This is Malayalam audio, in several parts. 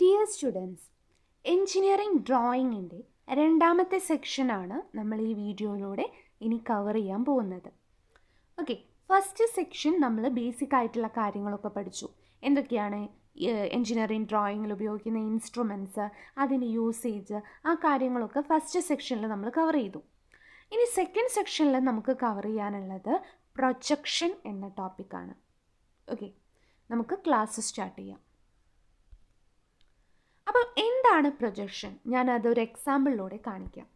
ഡിയർ സ്റ്റുഡൻസ്, എഞ്ചിനീയറിംഗ് ഡ്രോയിങ്ങിൻ്റെ രണ്ടാമത്തെ സെക്ഷനാണ് നമ്മൾ ഈ വീഡിയോയിലൂടെ ഇനി കവർ ചെയ്യാൻ പോകുന്നത്. ഓക്കെ, ഫസ്റ്റ് സെക്ഷൻ നമ്മൾ ബേസിക് ആയിട്ടുള്ള കാര്യങ്ങളൊക്കെ പഠിച്ചു. എന്തൊക്കെയാണ് എഞ്ചിനീയറിംഗ് ഡ്രോയിങ്ങിൽ ഉപയോഗിക്കുന്ന ഇൻസ്ട്രുമെൻറ്റ്സ്, അതിൻ്റെ യൂസേജ്, ആ കാര്യങ്ങളൊക്കെ ഫസ്റ്റ് സെക്ഷനിൽ നമ്മൾ കവർ ചെയ്തു. ഇനി സെക്കൻഡ് സെക്ഷനിൽ നമുക്ക് കവർ ചെയ്യാനുള്ളത് പ്രൊജക്ഷൻ എന്ന ടോപ്പിക്കാണ്. ഓക്കെ, നമുക്ക് ക്ലാസ് സ്റ്റാർട്ട് ചെയ്യാം. അപ്പം എന്താണ് പ്രൊജക്ഷൻ? ഞാനതൊരു എക്സാമ്പിളിലൂടെ കാണിക്കാം.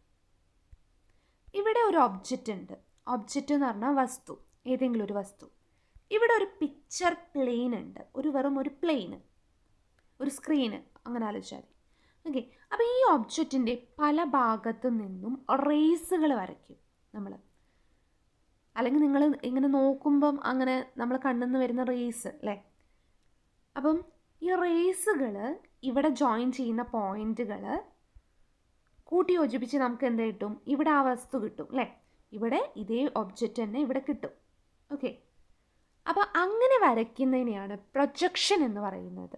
ഇവിടെ ഒരു ഒബ്ജക്റ്റ് ഉണ്ട്. ഒബ്ജക്റ്റ് എന്ന് പറഞ്ഞാൽ വസ്തു, ഏതെങ്കിലും ഒരു വസ്തു. ഇവിടെ ഒരു പിക്ചർ പ്ലെയിൻ ഉണ്ട്, വെറും ഒരു പ്ലെയിന്, ഒരു സ്ക്രീന്, അങ്ങനെ ആലോചിച്ചാൽ. ഓക്കെ, അപ്പോൾ ഈ ഒബ്ജക്റ്റിൻ്റെ പല ഭാഗത്തു നിന്നും റേസുകൾ വരയ്ക്കും നമ്മൾ. അല്ലെങ്കിൽ നിങ്ങൾ ഇങ്ങനെ നോക്കുമ്പം അങ്ങനെ നമ്മൾ കണ്ണിൽ നിന്ന് വരുന്ന റേസ് അല്ലേ. അപ്പം ഈ റേസുകൾ ഇവിടെ ജോയിൻ ചെയ്യുന്ന പോയിന്റുകൾ കൂട്ടി യോജിപ്പിച്ച് നമുക്ക് എന്ത് കിട്ടും? ഇവിടെ ആ വസ്തു കിട്ടും അല്ലേ. ഇവിടെ ഇതേ ഒബ്ജക്റ്റ് തന്നെ ഇവിടെ കിട്ടും. ഓക്കെ, അപ്പോൾ അങ്ങനെ വരയ്ക്കുന്നതിനെയാണ് പ്രൊജക്ഷൻ എന്ന് പറയുന്നത്.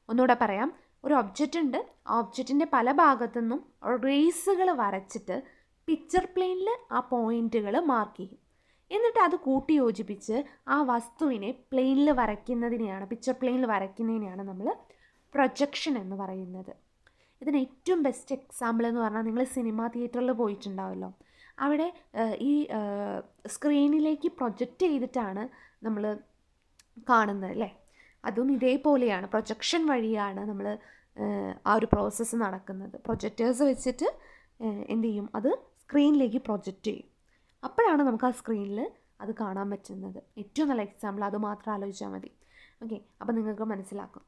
ഒന്നുകൂടെ പറയാം. ഒരു ഒബ്ജക്റ്റ് ഉണ്ട്, ആ ഒബ്ജക്റ്റിൻ്റെ പല ഭാഗത്തു നിന്നും റേസുകൾ വരച്ചിട്ട് പിക്ചർ പ്ലെയിനിൽ ആ പോയിന്റുകൾ മാർക്ക് ചെയ്യും. എന്നിട്ട് അത് കൂട്ടി യോജിപ്പിച്ച് ആ വസ്തുവിനെ പ്ലെയിനിൽ വരയ്ക്കുന്നതിനെയാണ്, പിക്ചർ പ്ലെയിനിൽ വരയ്ക്കുന്നതിനെയാണ് നമ്മൾ പ്രൊജക്ഷൻ എന്ന് പറയുന്നത്. ഇതിന് ഏറ്റവും ബെസ്റ്റ് എക്സാമ്പിൾ എന്ന് പറഞ്ഞാൽ നിങ്ങൾ സിനിമ തിയേറ്ററിൽ പോയിട്ടുണ്ടാവുമല്ലോ. അവിടെ ഈ സ്ക്രീനിലേക്ക് പ്രൊജക്റ്റ് ചെയ്തിട്ടാണ് നമ്മൾ കാണുന്നത് അല്ലേ. അതും ഇതേപോലെയാണ്, പ്രൊജക്ഷൻ വഴിയാണ് നമ്മൾ ആ ഒരു പ്രോസസ്സ് നടക്കുന്നത്. പ്രൊജക്റ്റേഴ്സ് വെച്ചിട്ട് എന്ത് ചെയ്യും? അത് സ്ക്രീനിലേക്ക് പ്രൊജക്റ്റ് ചെയ്യും. അപ്പോഴാണ് നമുക്ക് ആ സ്ക്രീനിൽ അത് കാണാൻ പറ്റുന്നത്. ഏറ്റവും നല്ല എക്സാമ്പിൾ അത് മാത്രം ആലോചിച്ചാൽ മതി. ഓക്കെ, അപ്പോൾ നിങ്ങൾക്ക് മനസ്സിലാക്കും.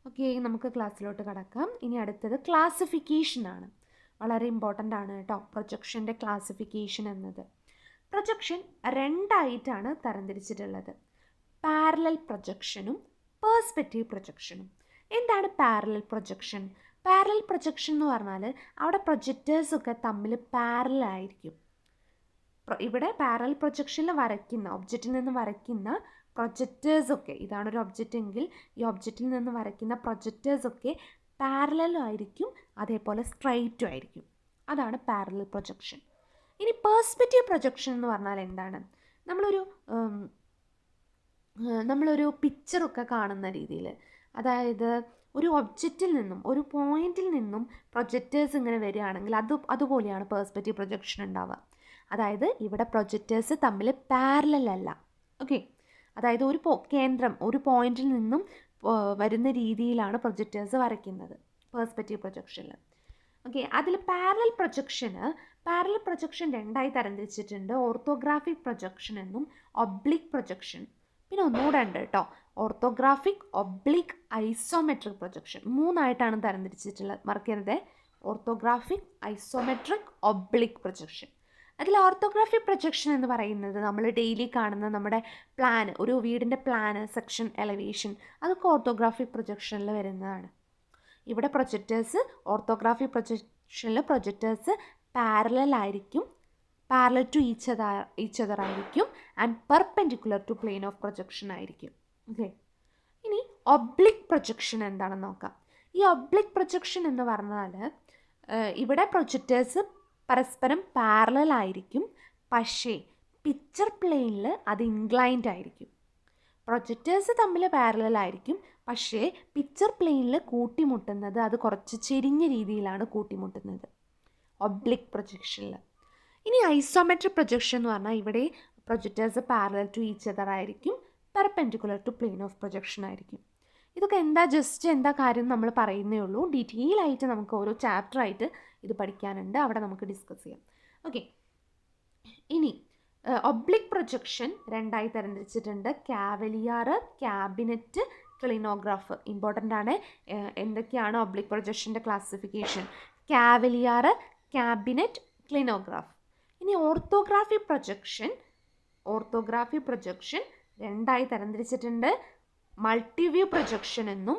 ഓക്കെ, നമുക്ക് ക്ലാസ്സിലോട്ട് കടക്കാം. ഇനി അടുത്തത് ക്ലാസിഫിക്കേഷനാണ്. വളരെ ഇമ്പോർട്ടൻ്റ് ആണ് കേട്ടോ, പ്രൊജക്ഷൻ്റെ ക്ലാസിഫിക്കേഷൻ എന്നത്. പ്രൊജക്ഷൻ രണ്ടായിട്ടാണ് തരംതിരിച്ചിട്ടുള്ളത്: പാരലൽ പ്രൊജക്ഷനും പെർസ്പെക്റ്റീവ് പ്രൊജക്ഷനും. എന്താണ് പാരലൽ പ്രൊജക്ഷൻ? പാരലൽ പ്രൊജക്ഷൻ എന്ന് പറഞ്ഞാൽ അവിടെ പ്രൊജക്റ്റേഴ്സൊക്കെ തമ്മിൽ പാരലായിരിക്കും. ഇവിടെ പാരലൽ പ്രൊജക്ഷനിൽ വരയ്ക്കുന്ന, ഒബ്ജക്റ്റിൽ നിന്ന് വരയ്ക്കുന്ന പ്രൊജക്റ്റേഴ്സൊക്കെ, ഇതാണൊരു ഒബ്ജക്റ്റ് എങ്കിൽ ഈ ഒബ്ജക്റ്റിൽ നിന്ന് വരയ്ക്കുന്ന പ്രൊജക്റ്റേഴ്സൊക്കെ പാരലലും ആയിരിക്കും, അതേപോലെ സ്ട്രൈറ്റും ആയിരിക്കും. അതാണ് പാരലൽ പ്രൊജക്ഷൻ. ഇനി പെർസ്പെക്റ്റീവ് പ്രൊജക്ഷൻ എന്ന് പറഞ്ഞാൽ എന്താണ്? നമ്മളൊരു പിക്ചറൊക്കെ കാണുന്ന രീതിയിൽ, അതായത് ഒരു ഒബ്ജക്റ്റിൽ നിന്നും, ഒരു പോയിന്റിൽ നിന്നും പ്രൊജക്റ്റേഴ്സ് ഇങ്ങനെ വരികയാണെങ്കിൽ അതുപോലെയാണ് പെർസ്പെക്റ്റീവ് പ്രൊജക്ഷൻ ഉണ്ടാവുക. അതായത് ഇവിടെ പ്രൊജക്റ്റേഴ്സ് തമ്മിൽ പാരലൽ അല്ല. ഓക്കെ, അതായത് കേന്ദ്രം ഒരു പോയിന്റിൽ നിന്നും വരുന്ന രീതിയിലാണ് പ്രൊജക്റ്റേഴ്സ് വരയ്ക്കുന്നത് പെർസ്പെക്റ്റീവ് പ്രൊജക്ഷനിൽ. ഓക്കെ, അതിൽ പാരലൽ പ്രൊജക്ഷൻ രണ്ടായി തരംതിരിച്ചിട്ടുണ്ട്: ഓർത്തോഗ്രാഫിക് പ്രൊജക്ഷൻ എന്നും ഒബ്ലിക് പ്രൊജക്ഷൻ. പിന്നെ ഒന്നുകൂടെ ഉണ്ട് കേട്ടോ, ഓർത്തോഗ്രാഫിക്, ഒബ്ലിക്, ഐസോമെട്രിക് പ്രൊജക്ഷൻ. മൂന്നായിട്ടാണ് തരംതിരിച്ചിട്ടുള്ളത്, മറക്കരുത്. Orthographic, isometric, oblique projection. അതിൽ ഓർത്തോഗ്രാഫിക് പ്രൊജക്ഷൻ എന്ന് പറയുന്നത് നമ്മൾ ഡെയിലി കാണുന്ന നമ്മുടെ പ്ലാൻ, ഒരു വീടിൻ്റെ പ്ലാന്, സെക്ഷൻ, എലവേഷൻ, അതൊക്കെ ഓർത്തോഗ്രാഫിക് പ്രൊജക്ഷനിൽ വരുന്നതാണ്. ഇവിടെ പ്രൊജക്റ്റേഴ്സ്, ഓർത്തോഗ്രാഫിക് പ്രൊജക്ഷനിൽ പ്രൊജക്റ്റേഴ്സ് പാരലൽ ആയിരിക്കും, പാരലൽ ടു ഈച്ച് അതർ ആയിരിക്കും, and perpendicular to plane of projection ആയിരിക്കും. ഓക്കെ, ഇനി ഒബ്ലിക് പ്രൊജക്ഷൻ എന്താണെന്ന് നോക്കാം. ഈ ഒബ്ലിക് പ്രൊജക്ഷൻ എന്ന് പറഞ്ഞാൽ ഇവിടെ പ്രൊജക്റ്റേഴ്സ് പരസ്പരം പാരലൽ ആയിരിക്കും, പക്ഷേ പിക്ചർ പ്ലെയിനിൽ അത് ഇൻക്ലൈൻഡ് ആയിരിക്കും. പ്രൊജക്റ്റേഴ്സ് തമ്മിൽ പാരലൽ ആയിരിക്കും, പക്ഷേ പിക്ചർ പ്ലെയിനിൽ കൂട്ടിമുട്ടുന്നത് അത് കുറച്ച് ചെരിഞ്ഞ രീതിയിലാണ് കൂട്ടിമുട്ടുന്നത് ഒബ്ലിക് പ്രൊജക്ഷനിൽ. ഇനി ഐസോമെട്രിക് പ്രൊജക്ഷൻ എന്ന് പറഞ്ഞാൽ ഇവിടെ projectors parallel to each other ആയിരിക്കും, perpendicular to plane of projection ആയിരിക്കും. ഇതൊക്കെ എന്താ കാര്യം നമ്മൾ പറയുന്നേ ഉള്ളൂ. ഡീറ്റെയിൽ ആയിട്ട് നമുക്ക് ഓരോ ചാപ്റ്ററായിട്ട് ഇത് പഠിക്കാനുണ്ട്, അവിടെ നമുക്ക് ഡിസ്കസ് ചെയ്യാം. ഓക്കെ, ഇനി ഒബ്ലിക് പ്രൊജക്ഷൻ രണ്ടായി തരംതിരിച്ചിട്ടുണ്ട്: കാവലിയർ, ക്യാബിനറ്റ്, ക്ലിനോഗ്രാഫ്. ഇമ്പോർട്ടൻ്റ് ആണ്. എന്തൊക്കെയാണ് ഒബ്ലിക് പ്രൊജക്ഷൻ്റെ ക്ലാസിഫിക്കേഷൻ? Cavalier, cabinet, clinograph. ഇനി ഓർത്തോഗ്രാഫിക് പ്രൊജക്ഷൻ രണ്ടായി തരംതിരിച്ചിട്ടുണ്ട്: മൾട്ടിവ്യൂ പ്രൊജക്ഷൻ എന്നും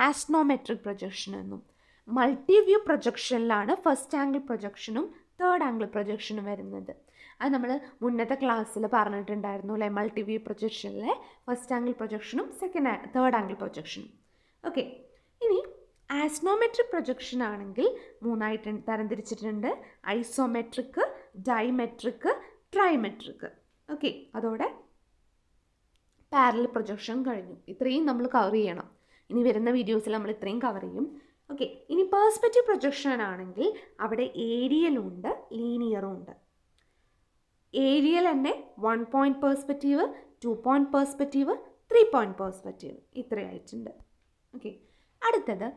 ആസ്ട്രോമെട്രിക് പ്രൊജക്ഷൻ എന്നും. മൾട്ടിവ്യൂ പ്രൊജക്ഷനിലാണ് ഫസ്റ്റ് ആംഗിൾ പ്രൊജക്ഷനും തേർഡ് ആംഗിൾ പ്രൊജക്ഷനും വരുന്നത്. അത് നമ്മൾ മുന്നത്തെ ക്ലാസ്സിൽ പറഞ്ഞിട്ടുണ്ടായിരുന്നു അല്ലേ. മൾട്ടിവ്യൂ പ്രൊജക്ഷനിലെ ഫസ്റ്റ് ആംഗിൾ പ്രൊജക്ഷനും തേർഡ് ആംഗിൾ പ്രൊജക്ഷനും. ഓക്കെ, ഇനി ആസ്ട്രോമെട്രിക് പ്രൊജക്ഷൻ ആണെങ്കിൽ മൂന്നായിട്ട് തരംതിരിച്ചിട്ടുണ്ട്: ഐസോമെട്രിക്, ഡൈമെട്രിക്, ട്രൈമെട്രിക്. ഓക്കെ, അതോടെ പാരലൽ പ്രൊജക്ഷൻ കഴിഞ്ഞു. ഇത്രയും നമ്മൾ കവർ ചെയ്യണം. ഇനി വരുന്ന വീഡിയോസിൽ നമ്മൾ ഇത്രയും കവർ ചെയ്യും. ഓക്കെ, ഇനി പേഴ്സ്പെക്റ്റീവ് പ്രൊജക്ഷൻ ആണെങ്കിൽ അവിടെ ഏരിയലും ഉണ്ട്, ലീനിയറും ഉണ്ട്. ഏരിയൽ തന്നെ 1 point perspective, 2 point perspective, 3 point perspective, ഇത്രയായിട്ടുണ്ട്. ഓക്കെ, അടുത്തത്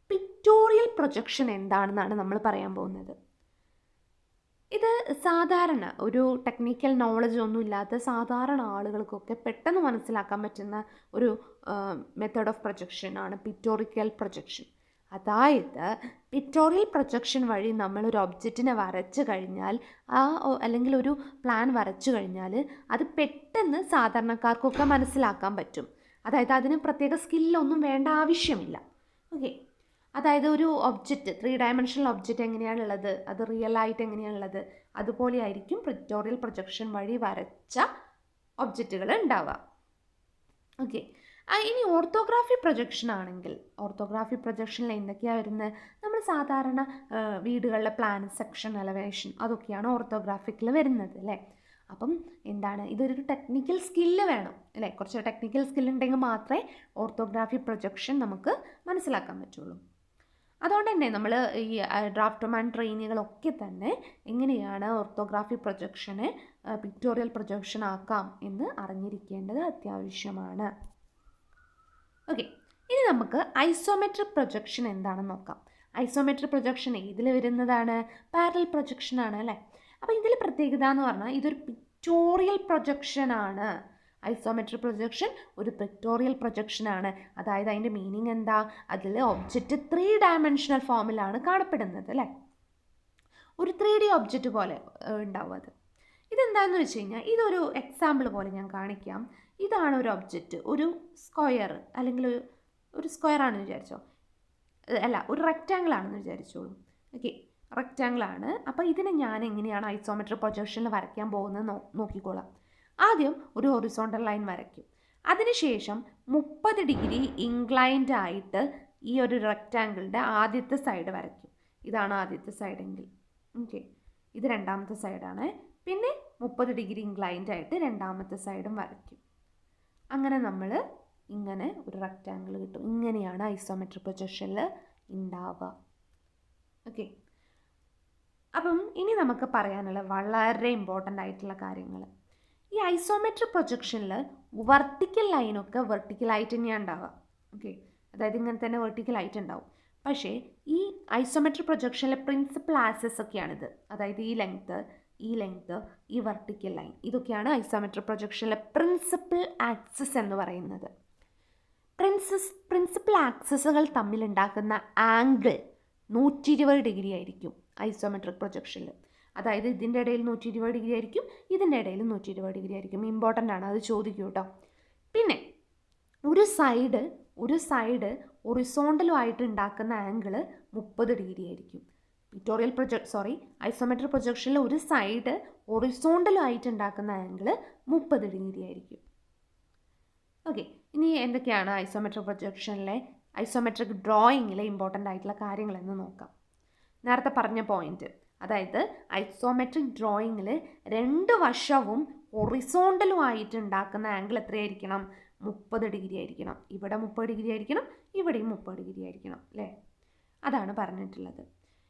പിക്ടോറിയൽ പ്രൊജക്ഷൻ എന്താണെന്നാണ് നമ്മൾ പറയാൻ പോകുന്നത്. ഇത് സാധാരണ ഒരു ടെക്നിക്കൽ നോളജ് ഒന്നും ഇല്ലാത്ത സാധാരണ ആളുകൾക്കൊക്കെ പെട്ടെന്ന് മനസ്സിലാക്കാൻ പറ്റുന്ന ഒരു മെത്തേഡ് ഓഫ് പ്രൊജക്ഷൻ ആണ് പിക്ടോറിക്കൽ പ്രൊജക്ഷൻ. അതായത് പിക്ടോറിയൽ പ്രൊജക്ഷൻ വഴി നമ്മളൊരു ഒബ്ജക്റ്റിനെ വരച്ചു കഴിഞ്ഞാൽ അല്ലെങ്കിൽ ഒരു പ്ലാൻ വരച്ചു കഴിഞ്ഞാൽ അത് പെട്ടെന്ന് സാധാരണക്കാർക്കൊക്കെ മനസ്സിലാക്കാൻ പറ്റും. അതായത് അതിന് പ്രത്യേക സ്കില്ലൊന്നും വേണ്ട ആവശ്യമില്ല. ഓക്കെ, അതായത് ഒരു ഒബ്ജക്റ്റ് 3 ഡയമെൻഷണൽ ഒബ്ജക്റ്റ് എങ്ങനെയാണുള്ളത്, അത് റിയൽ ആയിട്ട് എങ്ങനെയാണുള്ളത്, അതുപോലെ ആയിരിക്കും പിക്ടോറിയൽ പ്രൊജക്ഷൻ വഴി വരച്ച ഒബ്ജക്റ്റുകൾ ഉണ്ടാവുക. ഓക്കെ, ഇനി ഓർത്തോഗ്രാഫി പ്രൊജക്ഷൻ ആണെങ്കിൽ ഓർത്തോഗ്രാഫി പ്രൊജക്ഷനിൽ എന്തൊക്കെയാണ് വരുന്നത്? നമ്മൾ സാധാരണ വീടുകളിലെ പ്ലാൻ, സെക്ഷൻ, എലവേഷൻ, അതൊക്കെയാണ് ഓർത്തോഗ്രാഫിക്കിൽ വരുന്നത് അല്ലേ. അപ്പം എന്താണ്, ഇതൊരു ടെക്നിക്കൽ സ്കില്ല് വേണം അല്ലേ. കുറച്ച് ടെക്നിക്കൽ സ്കില്ലുണ്ടെങ്കിൽ മാത്രമേ ഓർത്തോഗ്രാഫി പ്രൊജക്ഷൻ നമുക്ക് മനസ്സിലാക്കാൻ പറ്റുള്ളൂ. അതുകൊണ്ട് തന്നെ നമ്മൾ ഈ ഡ്രാഫ്റ്റ്മാൻ ട്രെയിനികളൊക്കെ തന്നെ എങ്ങനെയാണ് ഓർത്തോഗ്രാഫി പ്രൊജക്ഷനെ പിക്ടോറിയൽ പ്രൊജക്ഷൻ ആക്കാം എന്ന് അറിഞ്ഞിരിക്കേണ്ടത് അത്യാവശ്യമാണ്. ഓക്കെ, ഇനി നമുക്ക് ഐസോമെട്രിക് പ്രൊജക്ഷൻ എന്താണെന്ന് നോക്കാം. ഐസോമെട്രിക് പ്രൊജക്ഷൻ ഇതിൽ വരുന്നതാണ്, പാരലൽ പ്രൊജക്ഷൻ ആണ് അല്ലേ. അപ്പോൾ ഇതിൽ പ്രത്യേകത എന്ന് പറഞ്ഞാൽ ഇതൊരു പിക്ടോറിയൽ പ്രൊജക്ഷൻ ആണ്. ഐസോമെട്രിക് പ്രൊജക്ഷൻ ഒരു പിക്ടോറിയൽ പ്രൊജക്ഷൻ ആണ്. അതായത് അതിൻ്റെ മീനിങ് എന്താ? അതിൽ ഒബ്ജക്റ്റ് 3 ഡയമെൻഷണൽ ഫോമിലാണ് കാണപ്പെടുന്നത് അല്ലേ. ഒരു 3D ഒബ്ജക്റ്റ് പോലെ ഉണ്ടാവും അത്. ഇതെന്താണെന്ന് വെച്ച് കഴിഞ്ഞാൽ ഇതൊരു എക്സാമ്പിൾ പോലെ ഞാൻ കാണിക്കാം. ഇതാണ് ഒരു ഒബ്ജക്റ്റ്, ഒരു സ്ക്വയർ അല്ലെങ്കിൽ ഒരു സ്ക്വയർ ആണെന്ന് വിചാരിച്ചോ, അല്ല ഒരു റെക്റ്റാങ്കിൾ ആണെന്ന് വിചാരിച്ചോളൂ. ഓക്കെ, റെക്റ്റാങ്കിൾ ആണ്. അപ്പോൾ ഇതിനെ ഞാൻ എങ്ങനെയാണ് ഐസോമെട്രിക് പ്രൊജക്ഷനിൽ വരയ്ക്കാൻ പോകുന്നത് നോക്കിക്കോളാം. ആദ്യം ഒരു ഹൊറിസോണ്ടൽ ലൈൻ വരയ്ക്കും. അതിനുശേഷം 30 ഡിഗ്രി ഇൻക്ലൈൻഡ് ആയിട്ട് ഈ ഒരു റെക്റ്റാങ്കിളിൻ്റെ ആദ്യത്തെ സൈഡ് വരയ്ക്കും. ഇതാണ് ആദ്യത്തെ സൈഡെങ്കിൽ. ഓക്കെ, ഇത് രണ്ടാമത്തെ സൈഡാണ്. പിന്നെ 30 ഡിഗ്രി ഇൻക്ലൈൻഡ് ആയിട്ട് രണ്ടാമത്തെ സൈഡും വരയ്ക്കും. അങ്ങനെ നമ്മൾ ഇങ്ങനെ ഒരു റെക്റ്റാങ്കിൾ കിട്ടും. ഇങ്ങനെയാണ് ഐസോമെട്രിക് പ്രൊജക്ഷനിൽ ഉണ്ടാവുക. ഓക്കെ, അപ്പം ഇനി നമുക്ക് പറയാനുള്ള വളരെ ഇമ്പോർട്ടൻ്റ് ആയിട്ടുള്ള കാര്യങ്ങൾ. ഈ ഐസോമെട്രിക് പ്രൊജക്ഷനിൽ വെർട്ടിക്കൽ ലൈനൊക്കെ വെർട്ടിക്കലായിട്ട് തന്നെയാണ് ഉണ്ടാവുക. ഓക്കെ, അതായത് ഇങ്ങനെ തന്നെ വെർട്ടിക്കലായിട്ട് ഉണ്ടാവും. പക്ഷേ ഈ ഐസോമെട്രിക് പ്രൊജക്ഷനിലെ പ്രിൻസിപ്പൽ ആക്സിസ് ഒക്കെയാണിത്. അതായത് ഈ ലെങ്ത്ത്, ഈ വെർട്ടിക്കൽ ലൈൻ, ഇതൊക്കെയാണ് ഐസോമെട്രിക് പ്രൊജക്ഷനിലെ പ്രിൻസിപ്പൽ ആക്സിസ് എന്ന് പറയുന്നത്. പ്രിൻസിപ്പൽ ആക്സിസുകൾ തമ്മിലുണ്ടാക്കുന്ന ആംഗിൾ 120 ഡിഗ്രി ആയിരിക്കും ഐസോമെട്രിക് പ്രൊജക്ഷനിൽ. അതായത് ഇതിൻ്റെ ഇടയിൽ 120 ഡിഗ്രി ആയിരിക്കും, ഇതിൻ്റെ ഇടയിൽ 120 ഡിഗ്രി ആയിരിക്കും. ഇമ്പോർട്ടൻ്റ് ആണ്, അത് ചോദിക്കും കേട്ടോ. പിന്നെ ഒരു സൈഡ് ഹൊറിസോണ്ടലുമായിട്ട് ഉണ്ടാക്കുന്ന ആംഗിൾ 30 ഡിഗ്രി ആയിരിക്കും. ഐസോമെട്രിക് പ്രൊജക്ഷനിൽ ഒരു സൈഡ് ഹൊറിസോണ്ടലുമായിട്ട് ഉണ്ടാക്കുന്ന ആംഗിൾ 30 ഡിഗ്രി ആയിരിക്കും. ഓക്കെ, ഇനി എന്തൊക്കെയാണ് ഐസോമെട്രിക് ഡ്രോയിങ്ങിലെ ഇമ്പോർട്ടൻ്റ് ആയിട്ടുള്ള കാര്യങ്ങളെന്ന് നോക്കാം. നേരത്തെ പറഞ്ഞ പോയിന്റ്, അതായത് ഐസോമെട്രിക് ഡ്രോയിങ്ങിൽ 2 വശവും ഹൊറിസോണ്ടലുമായിട്ട് ഉണ്ടാക്കുന്ന ആംഗിൾ എത്രയായിരിക്കണം? 30 ഡിഗ്രി ആയിരിക്കണം. ഇവിടെ 30 ഡിഗ്രി ആയിരിക്കണം, ഇവിടെയും 30 ഡിഗ്രി ആയിരിക്കണം അല്ലേ. അതാണ് പറഞ്ഞിട്ടുള്ളത്.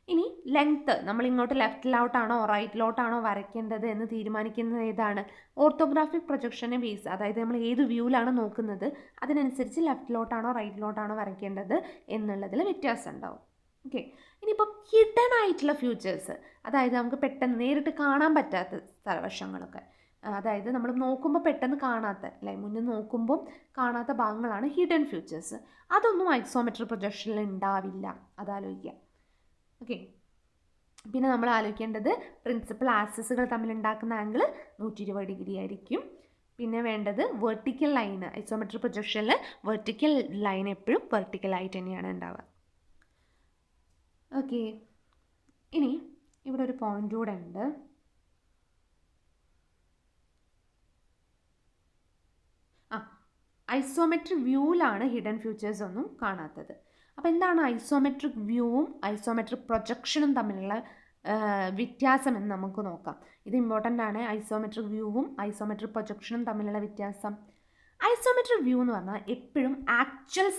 ഇനി ലെങ്ത്ത്, നമ്മൾ ഇങ്ങോട്ട് ലെഫ്റ്റിലോട്ടാണോ റൈറ്റിലോട്ടാണോ വരയ്ക്കേണ്ടത് എന്ന് തീരുമാനിക്കുന്നത് ഏതാണ്? ഓർത്തോഗ്രാഫിക് പ്രൊജക്ഷനെ ബേസ്, അതായത് നമ്മൾ ഏത് വ്യൂവിലാണ് നോക്കുന്നത് അതിനനുസരിച്ച് ലെഫ്റ്റിലോട്ടാണോ റൈറ്റിലോട്ടാണോ വരയ്ക്കേണ്ടത് എന്നുള്ളതിൽ വ്യത്യാസം ഉണ്ടാവും. ഓക്കെ, ഇനിയിപ്പം ഹിഡൻ ആയിട്ടുള്ള ഫ്യൂച്ചേഴ്സ്, അതായത് നമുക്ക് പെട്ടെന്ന് നേരിട്ട് കാണാൻ പറ്റാത്ത സ്ഥലവശങ്ങളൊക്കെ, അതായത് നമ്മൾ നോക്കുമ്പോൾ പെട്ടെന്ന് കാണാത്ത അല്ലേ, മുന്നിൽ നോക്കുമ്പം കാണാത്ത ഭാഗങ്ങളാണ് ഹിഡൻ ഫ്യൂച്ചേഴ്സ്. അതൊന്നും ഐസോമെട്രിക് പ്രൊജക്ഷനിൽ ഉണ്ടാവില്ല, അതാലോചിക്കുക. ഓക്കെ, പിന്നെ നമ്മൾ ആലോചിക്കേണ്ടത് പ്രിൻസിപ്പൽ ആക്സിസുകൾ തമ്മിലുണ്ടാക്കുന്ന ആംഗിൾ 120 ഡിഗ്രി ആയിരിക്കും. പിന്നെ വേണ്ടത് വെർട്ടിക്കൽ ലൈൻ, ഐസോമെട്രിക് പ്രൊജക്ഷനിൽ വെർട്ടിക്കൽ ലൈൻ എപ്പോഴും വെർട്ടിക്കലായിട്ട് തന്നെയാണ് ഉണ്ടാവുക. ഓക്കെ, ഇനി ഇവിടെ ഒരു പോയിന്റ് കൂടെ ഉണ്ട്. ഐസോമെട്രിക് വ്യൂവിലാണ് ഹിഡൻ ഫ്യൂച്ചേഴ്സ് ഒന്നും കാണാത്തത്. അപ്പോൾ എന്താണ് ഐസോമെട്രിക് വ്യൂവും ഐസോമെട്രിക് പ്രൊജക്ഷനും തമ്മിലുള്ള വ്യത്യാസം എന്ന് നമുക്ക് നോക്കാം. ഇത് ഇമ്പോർട്ടൻ്റ് ആണ്. ഐസോമെട്രിക് വ്യൂവും ഐസോമെട്രിക് പ്രൊജക്ഷനും തമ്മിലുള്ള വ്യത്യാസം. ഐസോമെട്രിക് വ്യൂ എന്ന് പറഞ്ഞാൽ എപ്പോഴും ആക്ച്വൽ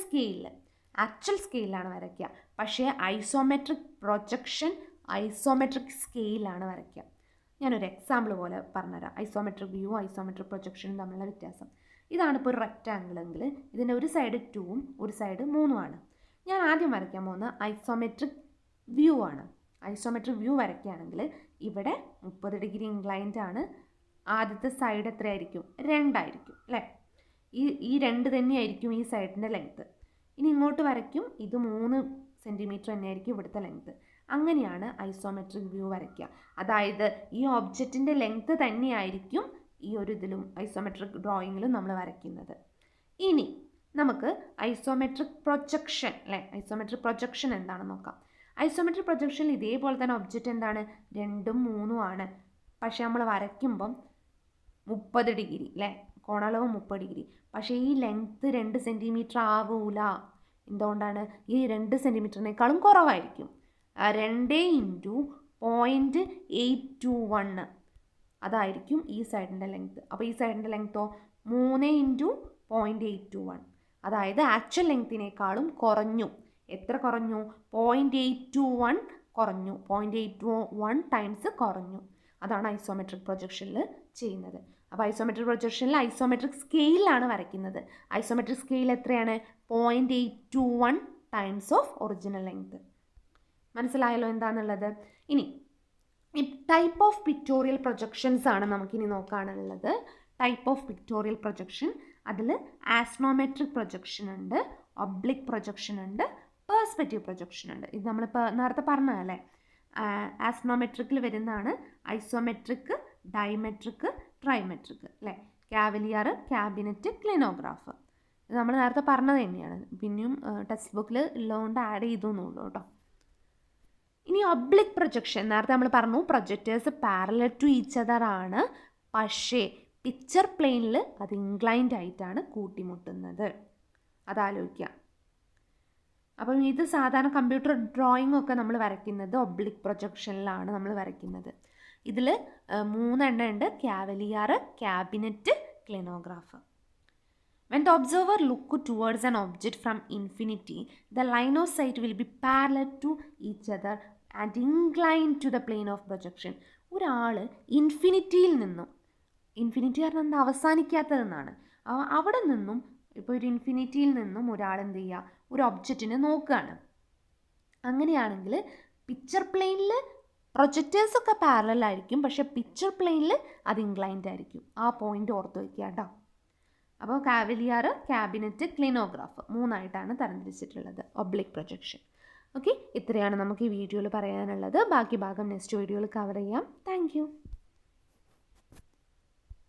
സ്കെയിലാണ് വരയ്ക്കുക. പക്ഷേ ഐസോമെട്രിക് പ്രൊജക്ഷൻ ഐസോമെട്രിക് സ്കെയിലാണ് വരയ്ക്കുക. ഞാനൊരു എക്സാമ്പിൾ പോലെ പറഞ്ഞുതരാം. ഐസോമെട്രിക് വ്യൂ ഐസോമെട്രിക് പ്രൊജക്ഷനും തമ്മിലുള്ള വ്യത്യാസം. ഇതാണിപ്പോൾ ഒരു റെക്റ്റാങ്കിൾ എങ്കിൽ ഇതിൻ്റെ ഒരു സൈഡ് 2ഉം ഒരു സൈഡ് 3ഉം ആണ്. ഞാൻ ആദ്യം വരയ്ക്കാൻ പോകുന്ന ഐസോമെട്രിക് വ്യൂ ആണ്. ഐസോമെട്രിക് വ്യൂ വരയ്ക്കുകയാണെങ്കിൽ ഇവിടെ 30 ഡിഗ്രി ഇൻക്ലൈൻഡ് ആണ്. ആദ്യത്തെ സൈഡ് എത്രയായിരിക്കും? 2 ആയിരിക്കും അല്ലേ? ഈ 2 തന്നെയായിരിക്കും ഈ സൈഡിൻ്റെ ലെങ്ത്ത്. ഇനി ഇങ്ങോട്ട് വരയ്ക്കും, ഇത് 3 സെൻറ്റിമീറ്റർ തന്നെയായിരിക്കും ഇവിടുത്തെ ലെങ്ത്ത്. അങ്ങനെയാണ് ഐസോമെട്രിക് വ്യൂ വരയ്ക്കുക. അതായത് ഈ ഒബ്ജക്റ്റിൻ്റെ ലെങ്ത്ത് തന്നെയായിരിക്കും ഈ ഒരു ഇതിലും ഐസോമെട്രിക് ഡ്രോയിങ്ങിലും നമ്മൾ വരയ്ക്കുന്നത്. ഇനി നമുക്ക് ഐസോമെട്രിക് പ്രൊജക്ഷൻ അല്ലേ, ഐസോമെട്രിക് പ്രൊജക്ഷൻ എന്താണെന്ന് നോക്കാം. ഐസോമെട്രിക് പ്രൊജക്ഷനിൽ ഇതേപോലെ തന്നെ ഒബ്ജക്റ്റ് എന്താണ്? 2ഉം 3ഉം ആണ്. പക്ഷേ നമ്മൾ വരയ്ക്കുമ്പം 30 ഡിഗ്രി അല്ലേ, കോണളവ് 30 ഡിഗ്രി. പക്ഷേ ഈ ലെങ്ത്ത് 2 സെൻറ്റിമീറ്റർ ആവൂല. എന്തുകൊണ്ടാണ്? ഈ 2 സെൻറ്റിമീറ്ററിനേക്കാളും കുറവായിരിക്കും. 2 × 0.821 അതായിരിക്കും ഈ സൈഡിൻ്റെ ലെങ്ത്ത്. അപ്പോൾ ഈ സൈഡിൻ്റെ ലെങ്ത്തോ 3 × 0.821, അതായത് ആക്ച്വൽ ലെങ്ത്തിനേക്കാളും കുറഞ്ഞു. എത്ര കുറഞ്ഞു? 0.821 കുറഞ്ഞു. 0.821 ടൈംസ് കുറഞ്ഞു. അതാണ് ഐസോമെട്രിക് പ്രൊജക്ഷനിൽ ചെയ്യുന്നത്. അപ്പോൾ ഐസോമെട്രിക് പ്രൊജക്ഷനിൽ ഐസോമെട്രിക് സ്കെയിലാണ് വരയ്ക്കുന്നത്. ഐസോമെട്രിക് സ്കെയിൽ എത്രയാണ്? 0.821 ടൈംസ് ഓഫ് ഒറിജിനൽ ലെങ്ത്ത്. മനസ്സിലായല്ലോ എന്താണെന്നുള്ളത്? ഇനി ഈ ടൈപ്പ് ഓഫ് പിക്ടോറിയൽ പ്രൊജക്ഷൻസ് ആണ് നമുക്കിനി നോക്കാനുള്ളത്. ടൈപ്പ് ഓഫ് പിക്ടോറിയൽ പ്രൊജക്ഷൻ, അതിൽ ആസ്ട്രോമെട്രിക് പ്രൊജക്ഷൻ ഉണ്ട്, ഒബ്ലിക് പ്രൊജക്ഷൻ ഉണ്ട്, പെർസ്പെക്റ്റീവ് പ്രൊജക്ഷൻ ഉണ്ട്. ഇത് നമ്മളിപ്പോൾ നേരത്തെ പറഞ്ഞതല്ലേ. ആസ്ട്രോമെട്രിക്കിൽ വരുന്നതാണ് ഐസോമെട്രിക്, ഡൈമെട്രിക്, ട്രൈമെട്രിക് അല്ലേ. Cavalier, cabinet, clinograph. ഇത് നമ്മൾ നേരത്തെ പറഞ്ഞത് തന്നെയാണ്. പിന്നെയും ടെക്സ്റ്റ് ബുക്കിൽ ഉള്ളതുകൊണ്ട് ആഡ് ചെയ്തൊന്നുള്ളൂ കേട്ടോ. ഇനി ഒബ്ലിക് പ്രൊജക്ഷൻ, നേരത്തെ നമ്മൾ പറഞ്ഞു projectors parallel to each other ആണ്. പക്ഷേ പിക്ചർ പ്ലെയിനിൽ അത് ഇൻക്ലൈൻഡ് ആയിട്ടാണ് കൂട്ടിമുട്ടുന്നത്. അതാലോചിക്കുക. അപ്പം ഇത് സാധാരണ കമ്പ്യൂട്ടർ ഡ്രോയിങ് ഒക്കെ നമ്മൾ വരയ്ക്കുന്നത് ഒബ്ലിക് പ്രൊജക്ഷനിലാണ് നമ്മൾ വരയ്ക്കുന്നത്. ഇതിൽ 3 എണ്ണം ഉണ്ട്: cavalier, cabinet, clinograph. When the observer look towards an object from infinity, the line of sight will be parallel to each other and inclined to the plane of projection. ഒരാൾ ഇൻഫിനിറ്റിയിൽ നിന്നും, ഇൻഫിനിറ്റി പറഞ്ഞാൽ എന്താ? അവസാനിക്കാത്തതെന്നാണ്. അവിടെ നിന്നും, ഇപ്പോൾ ഒരു ഇൻഫിനിറ്റിയിൽ നിന്നും ഒരാൾ എന്ത് ചെയ്യുക? ഒരു ഒബ്ജക്റ്റിനെ നോക്കുകയാണ്. അങ്ങനെയാണെങ്കിൽ പിക്ചർ പ്ലെയിനിൽ പ്രൊജക്റ്റേഴ്സൊക്കെ പാരലൽ ആയിരിക്കും, പക്ഷേ പിക്ചർ പ്ലെയിനിൽ അത് ഇൻക്ലൈൻഡ് ആയിരിക്കും. ആ പോയിന്റ് ഓർത്ത് വയ്ക്കുക കേട്ടോ. അപ്പോൾ കാവലിയർ, ക്യാബിനറ്റ്, ക്ലിനോഗ്രാഫ് 3 തരംതിരിച്ചിട്ടുള്ളത് ഒബ്ലിക് പ്രൊജക്ഷൻ. ഓക്കെ, ഇത്രയാണ് നമുക്ക് ഈ വീഡിയോയിൽ പറയാനുള്ളത്. ബാക്കി ഭാഗം നെക്സ്റ്റ് വീഡിയോയിൽ കവർ ചെയ്യാം. താങ്ക്